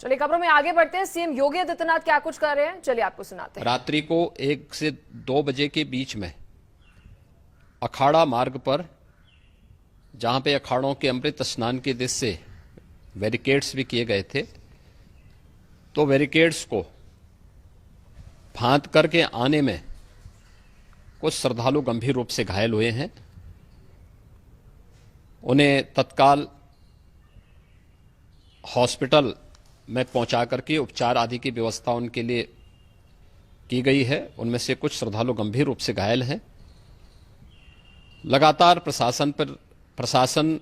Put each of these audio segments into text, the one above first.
चलिए खबरों में आगे बढ़ते हैं। सीएम योगी आदित्यनाथ क्या कुछ कर रहे हैं, चलिए आपको सुनाते हैं। रात्रि को 1 से 2 बजे के बीच में अखाड़ा मार्ग पर, जहां पे अखाड़ों के अमृत स्नान के दृश्य से बैरिकेड्स भी किए गए थे, तो बैरिकेड्स को फांद करके आने में कुछ श्रद्धालु गंभीर रूप से घायल हुए हैं। उन्हें तत्काल हॉस्पिटल में पहुंचा करके उपचार आदि की व्यवस्था उनके लिए की गई है। उनमें से कुछ श्रद्धालु गंभीर रूप से घायल हैं। लगातार प्रशासन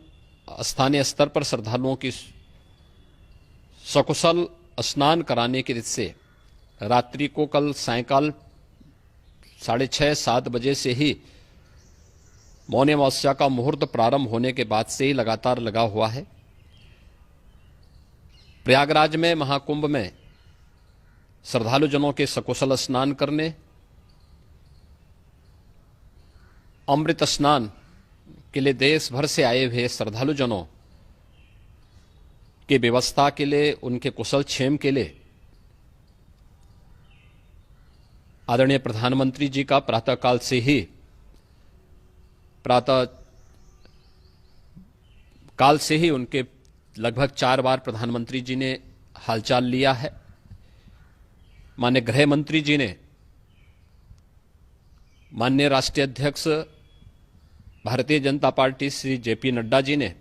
स्थानीय स्तर पर श्रद्धालुओं की सकुशल स्नान कराने के से रात्रि को कल सायंकाल 6:30-7 बजे से ही मौनी अमावस्या का मुहूर्त प्रारंभ होने के बाद से ही लगातार लगा हुआ है। प्रयागराज में महाकुंभ में श्रद्धालु जनों के सकुशल स्नान करने, अमृत स्नान के लिए देश भर से आए हुए श्रद्धालु जनों की व्यवस्था के लिए, उनके कुशल क्षेम के लिए आदरणीय प्रधानमंत्री जी का प्रातःकाल से ही उनके लगभग 4 बार प्रधानमंत्री जी ने हालचाल लिया है। माननीय गृह मंत्री जी ने, माननीय राष्ट्रीय अध्यक्ष भारतीय जनता पार्टी श्री जेपी नड्डा जी ने,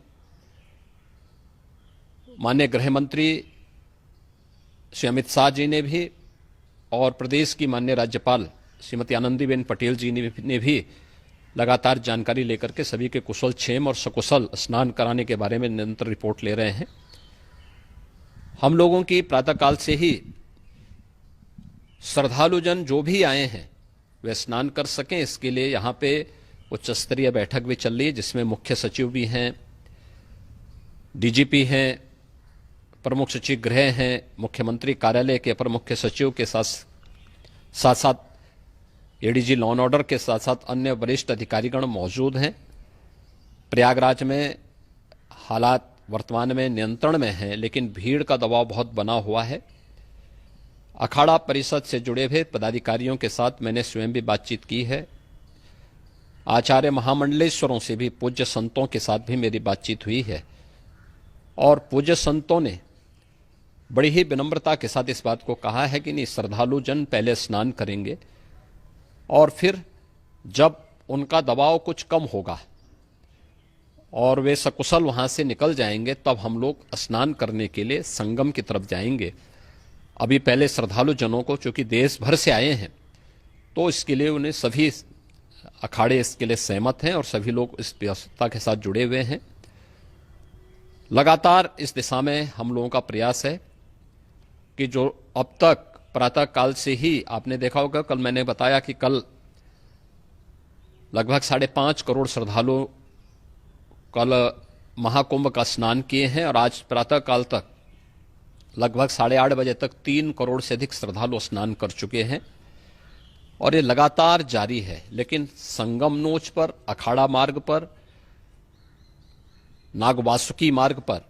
माननीय गृह मंत्री श्री अमित शाह जी ने भी, और प्रदेश की माननीय राज्यपाल श्रीमती आनंदीबेन पटेल जी ने भी लगातार जानकारी लेकर के सभी के कुशल क्षेम और सकुशल स्नान कराने के बारे में निरंतर रिपोर्ट ले रहे हैं। हम लोगों की प्रातःकाल से ही श्रद्धालुजन जो भी आए हैं वे स्नान कर सकें, इसके लिए यहाँ पे उच्च स्तरीय बैठक भी चल रही है, जिसमें मुख्य सचिव भी हैं, डीजीपी हैं, प्रमुख सचिव गृह हैं, मुख्यमंत्री कार्यालय के अपर मुख्य सचिव के साथ साथ एडीजी लॉ एंड ऑर्डर के साथ साथ अन्य वरिष्ठ अधिकारीगण मौजूद हैं। प्रयागराज में हालात वर्तमान में नियंत्रण में हैं, लेकिन भीड़ का दबाव बहुत बना हुआ है। अखाड़ा परिषद से जुड़े हुए पदाधिकारियों के साथ मैंने स्वयं भी बातचीत की है। आचार्य महामंडलेश्वरों से भी, पूज्य संतों के साथ भी मेरी बातचीत हुई है, और पूज्य संतों ने बड़ी ही विनम्रता के साथ इस बात को कहा है कि नहीं, श्रद्धालु जन पहले स्नान करेंगे और फिर जब उनका दबाव कुछ कम होगा और वे सकुशल वहां से निकल जाएंगे, तब हम लोग स्नान करने के लिए संगम की तरफ जाएंगे। अभी पहले श्रद्धालु जनों को, चूंकि देश भर से आए हैं, तो इसके लिए उन्हें सभी अखाड़े इसके लिए सहमत हैं और सभी लोग इस व्यवस्था के साथ जुड़े हुए हैं। लगातार इस दिशा में हम लोगों का प्रयास है कि जो अब तक प्रातःकाल से ही आपने देखा होगा, कल मैंने बताया कि कल लगभग 5.5 करोड़ श्रद्धालु कल महाकुंभ का स्नान किए हैं, और आज प्रातःकाल तक लगभग 8:30 बजे तक 3 करोड़ से अधिक श्रद्धालु स्नान कर चुके हैं, और ये लगातार जारी है। लेकिन संगम नोच पर, अखाड़ा मार्ग पर, नागवासुकी मार्ग पर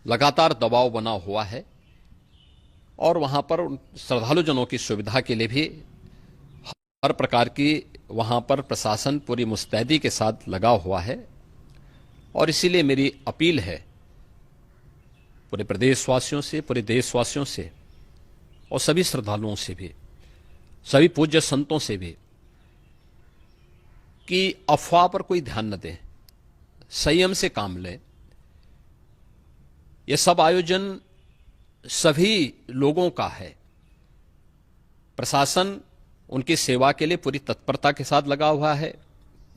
लगातार दबाव बना हुआ है, और वहां पर श्रद्धालु जनों की सुविधा के लिए भी हर प्रकार की वहां पर प्रशासन पूरी मुस्तैदी के साथ लगा हुआ है। और इसीलिए मेरी अपील है पूरे प्रदेशवासियों से, पूरे देशवासियों से, और सभी श्रद्धालुओं से भी, सभी पूज्य संतों से भी, कि अफवाह पर कोई ध्यान न दें, संयम से काम लें। यह सब आयोजन सभी लोगों का है। प्रशासन उनकी सेवा के लिए पूरी तत्परता के साथ लगा हुआ है।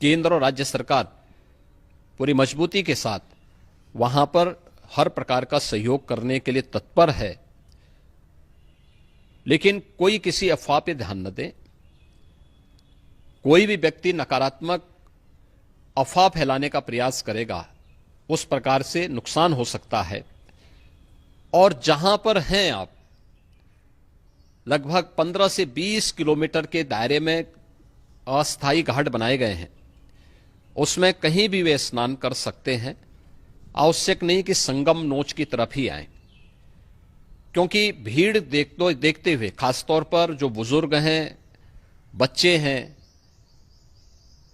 केंद्र और राज्य सरकार पूरी मजबूती के साथ वहां पर हर प्रकार का सहयोग करने के लिए तत्पर है। लेकिन कोई किसी अफवाह पे ध्यान न दे। कोई भी व्यक्ति नकारात्मक अफवाह फैलाने का प्रयास करेगा, उस प्रकार से नुकसान हो सकता है। और जहां पर हैं आप, लगभग 15 से 20 किलोमीटर के दायरे में अस्थायी घाट बनाए गए हैं, उसमें कहीं भी वे स्नान कर सकते हैं। आवश्यक नहीं कि संगम नोच की तरफ ही आए। क्योंकि भीड़ देखते हुए खासतौर पर जो बुजुर्ग हैं, बच्चे हैं,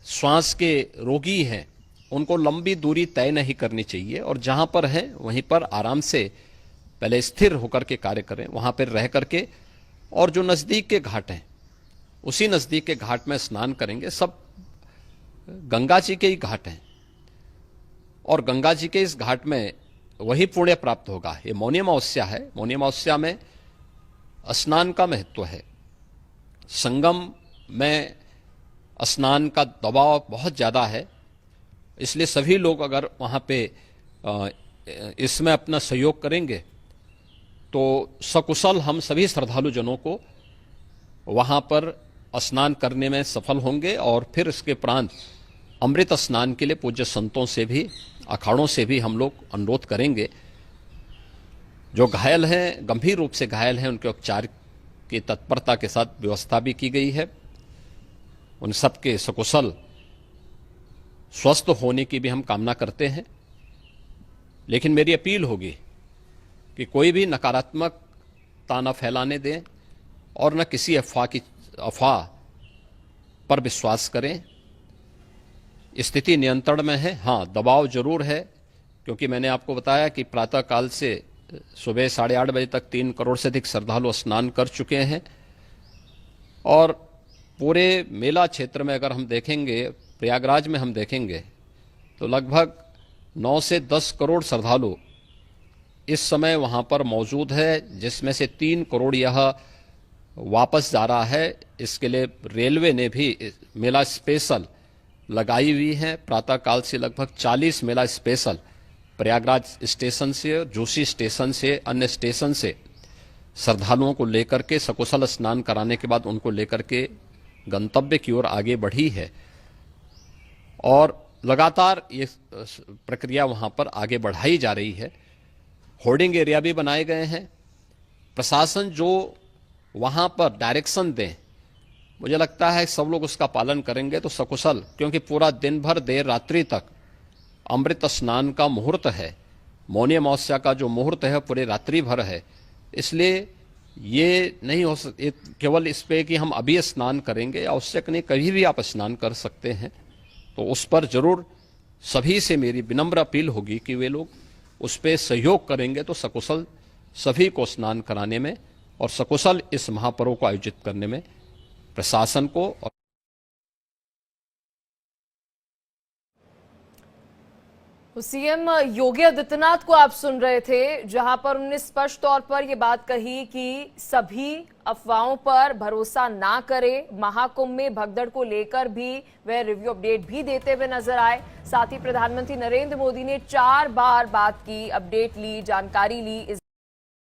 श्वास के रोगी हैं, उनको लंबी दूरी तय नहीं करनी चाहिए और जहां पर है वहीं पर आराम से पहले स्थिर होकर के कार्य करें, वहां पर रह करके, और जो नजदीक के घाट हैं उसी नजदीक के घाट में स्नान करेंगे। सब गंगा जी के ही घाट हैं और गंगा जी के इस घाट में वही पुण्य प्राप्त होगा। ये मौनी अमावस्या है, मौनी अमावस्या में स्नान का महत्व है। संगम में स्नान का दबाव बहुत ज्यादा है, इसलिए सभी लोग अगर वहां पे इसमें अपना सहयोग करेंगे तो सकुशल हम सभी श्रद्धालु जनों को वहां पर स्नान करने में सफल होंगे और फिर इसके उपरांत अमृत स्नान के लिए पूज्य संतों से भी, अखाड़ों से भी हम लोग अनुरोध करेंगे। जो घायल हैं, गंभीर रूप से घायल हैं, उनके उपचार की तत्परता के साथ व्यवस्था भी की गई है। उन सबके सकुशल स्वस्थ होने की भी हम कामना करते हैं। लेकिन मेरी अपील होगी कि कोई भी नकारात्मकता न फैलाने दें और न किसी अफवाह पर विश्वास करें। स्थिति नियंत्रण में है, हाँ दबाव जरूर है, क्योंकि मैंने आपको बताया कि प्रातःकाल से सुबह 8:30 बजे तक 3 करोड़ से अधिक श्रद्धालु स्नान कर चुके हैं और पूरे मेला क्षेत्र में अगर हम देखेंगे, प्रयागराज में हम देखेंगे तो लगभग 9 से 10 करोड़ श्रद्धालु इस समय वहां पर मौजूद है, जिसमें से 3 करोड़ यह वापस जा रहा है। इसके लिए रेलवे ने भी मेला स्पेशल लगाई हुई है। प्रातःकाल से लगभग 40 मेला स्पेशल प्रयागराज स्टेशन से, जोशी स्टेशन से, अन्य स्टेशन से श्रद्धालुओं को लेकर के सकुशल स्नान कराने के बाद उनको लेकर के गंतव्य की ओर आगे बढ़ी है और लगातार ये प्रक्रिया वहां पर आगे बढ़ाई जा रही है। होर्डिंग एरिया भी बनाए गए हैं। प्रशासन जो वहां पर डायरेक्शन दें, मुझे लगता है सब लोग उसका पालन करेंगे तो सकुशल, क्योंकि पूरा दिन भर देर रात्रि तक अमृत स्नान का मुहूर्त है। मौनी अमावस्या का जो मुहूर्त है पूरे रात्रि भर है, इसलिए ये नहीं हो केवल इस पे कि हम अभी स्नान करेंगे, आवश्यक नहीं, कभी भी आप स्नान कर सकते हैं। तो उस पर जरूर सभी से मेरी विनम्र अपील होगी कि वे लोग उस पर सहयोग करेंगे तो सकुशल सभी को स्नान कराने में और सकुशल इस महापर्व को आयोजित करने में प्रशासन को और सीएम योगी आदित्यनाथ को आप सुन रहे थे, जहां पर उन्होंने स्पष्ट तौर पर यह बात कही कि सभी अफवाहों पर भरोसा ना करें। महाकुंभ में भगदड़ को लेकर भी वह रिव्यू अपडेट भी देते हुए नजर आए। साथ ही प्रधानमंत्री नरेंद्र मोदी ने 4 बार बात की, अपडेट ली, जानकारी ली।